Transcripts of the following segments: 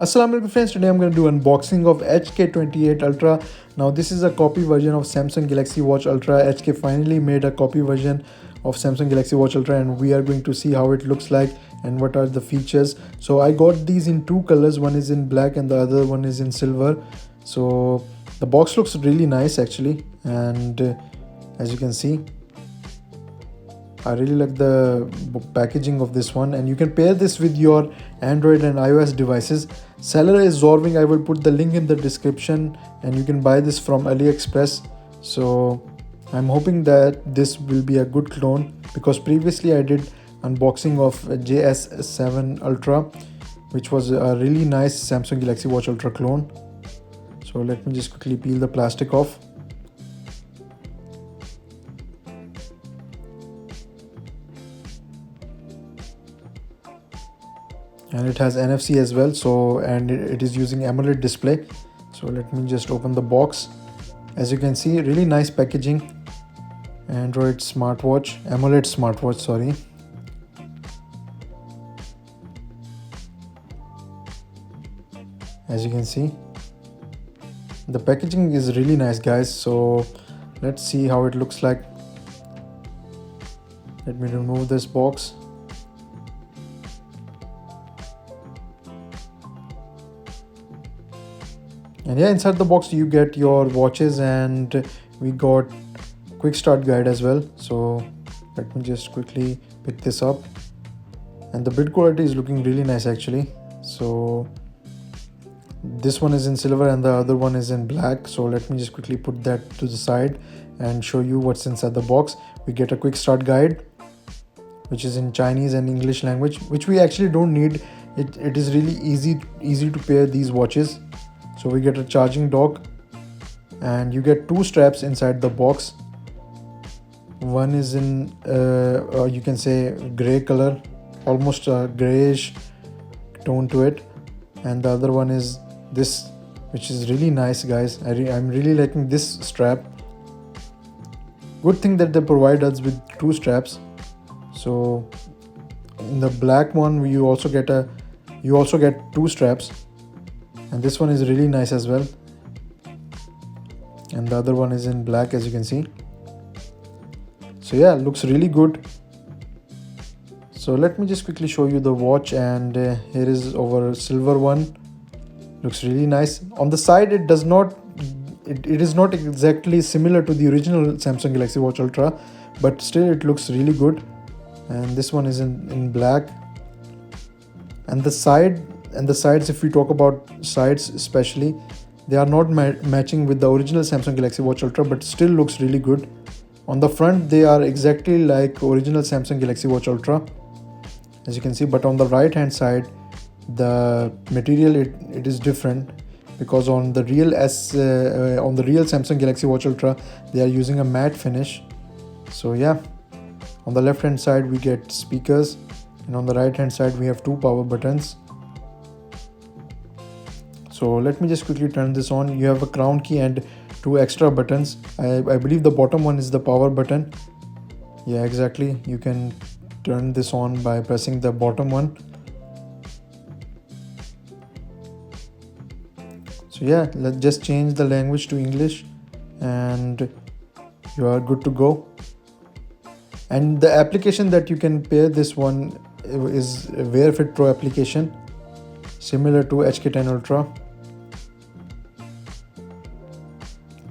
Assalamu alaikum friends, today I'm going to do unboxing of HK28 Ultra. Now this is a copy version of Samsung Galaxy Watch Ultra. HK finally made a copy version of Samsung Galaxy Watch Ultra and we are going to see how it looks like and what are the features. So I got these in two colors, one is in black and the other one is in silver. So the box looks really nice actually, and as you can see, I really like the packaging of this one, and you can pair this with your Android and iOS devices. Seller is Zorwing. I will put the link in the description and you can buy this from AliExpress. So I'm hoping that this will be a good clone, because previously I did unboxing of JS7 Ultra, which was a really nice Samsung Galaxy Watch Ultra clone. So let me just quickly peel the plastic off. And it has NFC as well, so and it is using AMOLED display. So let me just open the box. As you can see, really nice packaging. Android smartwatch, AMOLED smartwatch, sorry. As you can see, the packaging is really nice, guys. So let's see how it looks like. Let me remove this box. And yeah, inside the box you get your watches, and we got quick start guide as well. So let me just quickly pick this up, and the build quality is looking really nice actually. So this one is in silver and the other one is in black. So let me just quickly put that to the side and show you what's inside the box. We get a quick start guide, which is in Chinese and English language, which we actually don't need. It is really easy to pair these watches. So we get a charging dock, and you get two straps inside the box. One is in you can say gray color, almost a grayish tone to it, and the other one is this, which is really nice, guys. I'm really liking this strap. Good thing that they provide us with two straps. So in the black one you also get two straps, and this one is really nice as well, and the other one is in black, as you can see. So yeah, looks really good. So let me just quickly show you the watch, and here is our silver one. Looks really nice. On the side it does not it is not exactly similar to the original Samsung Galaxy Watch Ultra, but still it looks really good. And this one is in black, and the sides, if we talk about sides especially, they are not matching with the original Samsung Galaxy Watch Ultra, but still looks really good. On the front they are exactly like original Samsung Galaxy Watch Ultra, as you can see, but on the right hand side the material it is different, because on the real Samsung Galaxy Watch Ultra they are using a matte finish. So yeah, on the left hand side we get speakers, and on the right hand side we have two power buttons. So let me just quickly turn this on. You have a crown key and two extra buttons. I believe the bottom one is the power button. Yeah, exactly. You can turn this on by pressing the bottom one. So yeah, let's just change the language to English and you are good to go. And the application that you can pair this one is Wear Fit Pro application, similar to HK10 Ultra.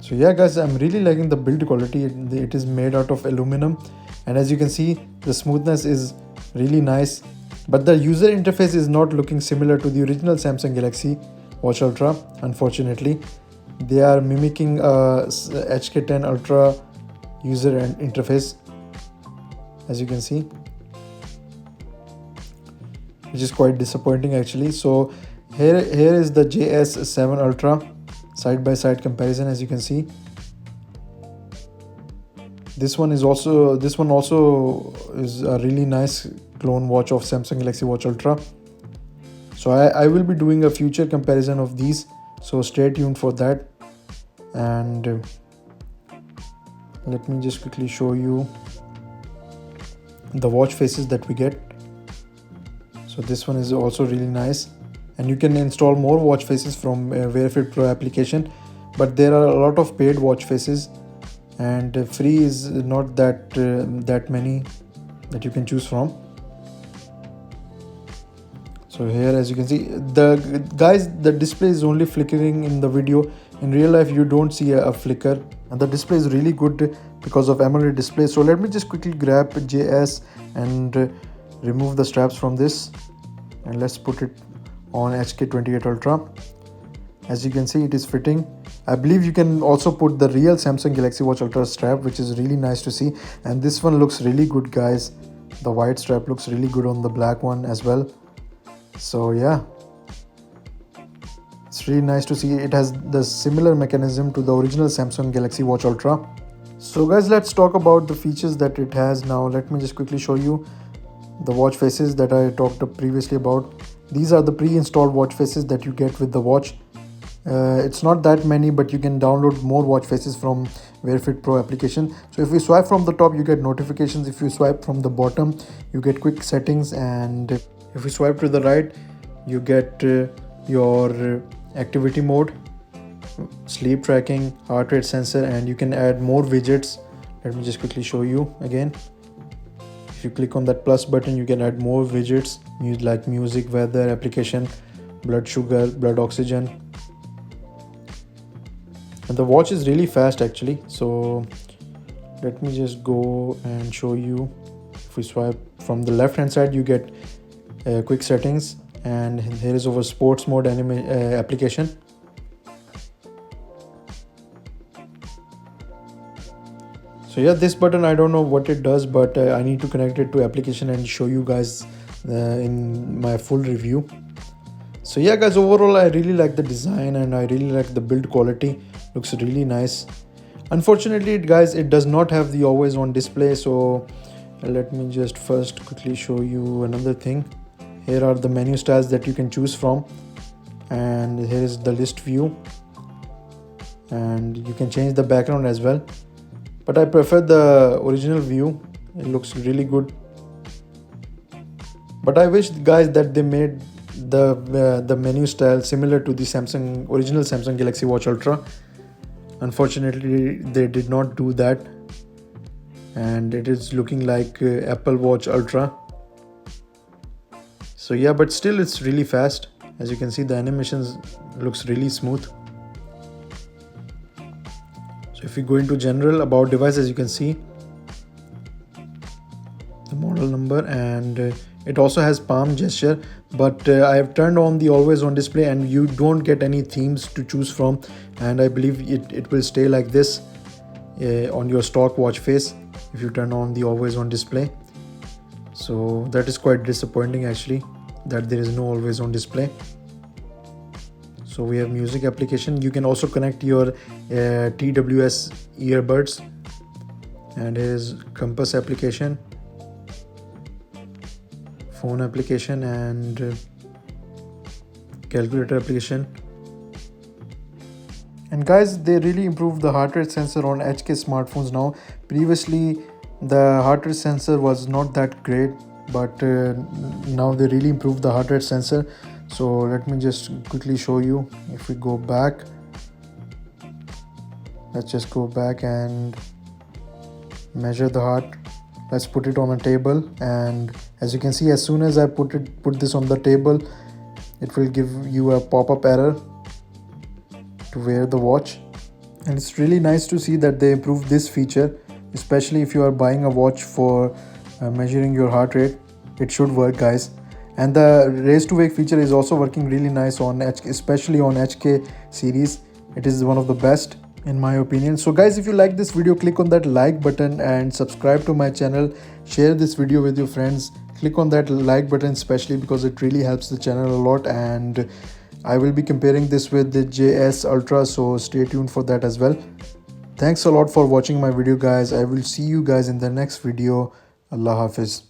So yeah, guys, I'm really liking the build quality. It is made out of aluminum, and as you can see, the smoothness is really nice, but the user interface is not looking similar to the original Samsung Galaxy Watch Ultra. Unfortunately, they are mimicking HK10 Ultra user interface, as you can see, which is quite disappointing actually. So here is the JS7 Ultra side by side comparison. As you can see, this one also is a really nice clone watch of Samsung Galaxy Watch Ultra. So I will be doing a future comparison of these, so stay tuned for that. And let me just quickly show you the watch faces that we get. So this one is also really nice, and you can install more watch faces from Wear Fit Pro application, but there are a lot of paid watch faces, and free is not that many that you can choose from. So here, as you can see, the display is only flickering in the video. In real life you don't see a flicker, and the display is really good because of AMOLED display. So let me just quickly grab JS and remove the straps from this, and let's put it on HK28 Ultra. As you can see, it is fitting. I believe you can also put the real Samsung Galaxy Watch Ultra strap, which is really nice to see, and this one looks really good, guys. The white strap looks really good on the black one as well. So yeah, it's really nice to see. It has the similar mechanism to the original Samsung Galaxy Watch Ultra. So guys, let's talk about the features that it has now. Let me just quickly show you the watch faces that I talked previously about. These are the pre-installed watch faces that you get with the watch. It's not that many, but you can download more watch faces from Wear Fit Pro application. So if you swipe from the top, you get notifications. If you swipe from the bottom, you get quick settings, and if you swipe to the right, you get your activity mode, sleep tracking, heart rate sensor, and you can add more widgets. Let me just quickly show you again. If you click on that plus button, you can add more widgets like music, weather, application, blood sugar, blood oxygen. And the watch is really fast actually. So let me just go and show you. If we swipe from the left hand side, you get quick settings, and here is our sports mode application. So yeah, this button, I don't know what it does, but I need to connect it to application and show you guys in my full review. So yeah guys, overall I really like the design, and I really like the build quality. Looks really nice. Unfortunately guys, it does not have the always on display. So let me just first quickly show you another thing. Here are the menu styles that you can choose from, and here is the list view, and you can change the background as well, but I prefer the original view. It looks really good, but I wish guys that they made the menu style similar to the original Samsung Galaxy Watch Ultra. Unfortunately they did not do that, and it is looking like Apple Watch Ultra. So yeah, but still it's really fast. As you can see, the animations looks really smooth. So if we go into general about devices, you can see the model number, and it also has palm gesture, but I have turned on the always on display, and you don't get any themes to choose from, and I believe it will stay like this on your stock watch face if you turn on the always on display. So that is quite disappointing actually, that there is no always on display. So we have music application. You can also connect your TWS earbuds, and here's compass application, phone application, and calculator application. And guys, they really improved the heart rate sensor on HK smartphones now. Previously the heart rate sensor was not that great, but now they really improved the heart rate sensor. So let me just quickly show you. If we go back, let's just go back and measure the heart. Let's put it on a table, and as you can see, as soon as I put this on the table, it will give you a pop-up error to wear the watch. And it's really nice to see that they improved this feature, especially if you are buying a watch for measuring your heart rate. It should work, guys. And the raise to wake feature is also working really nice on especially on HK series. It is one of the best in my opinion. So guys, if you like this video, click on that like button and subscribe to my channel. Share this video with your friends. Click on that like button especially because it really helps the channel a lot, and I will be comparing this with the JS Ultra, so stay tuned for that as well. Thanks a lot for watching my video, guys. I will see you guys in the next video. Allah Hafiz.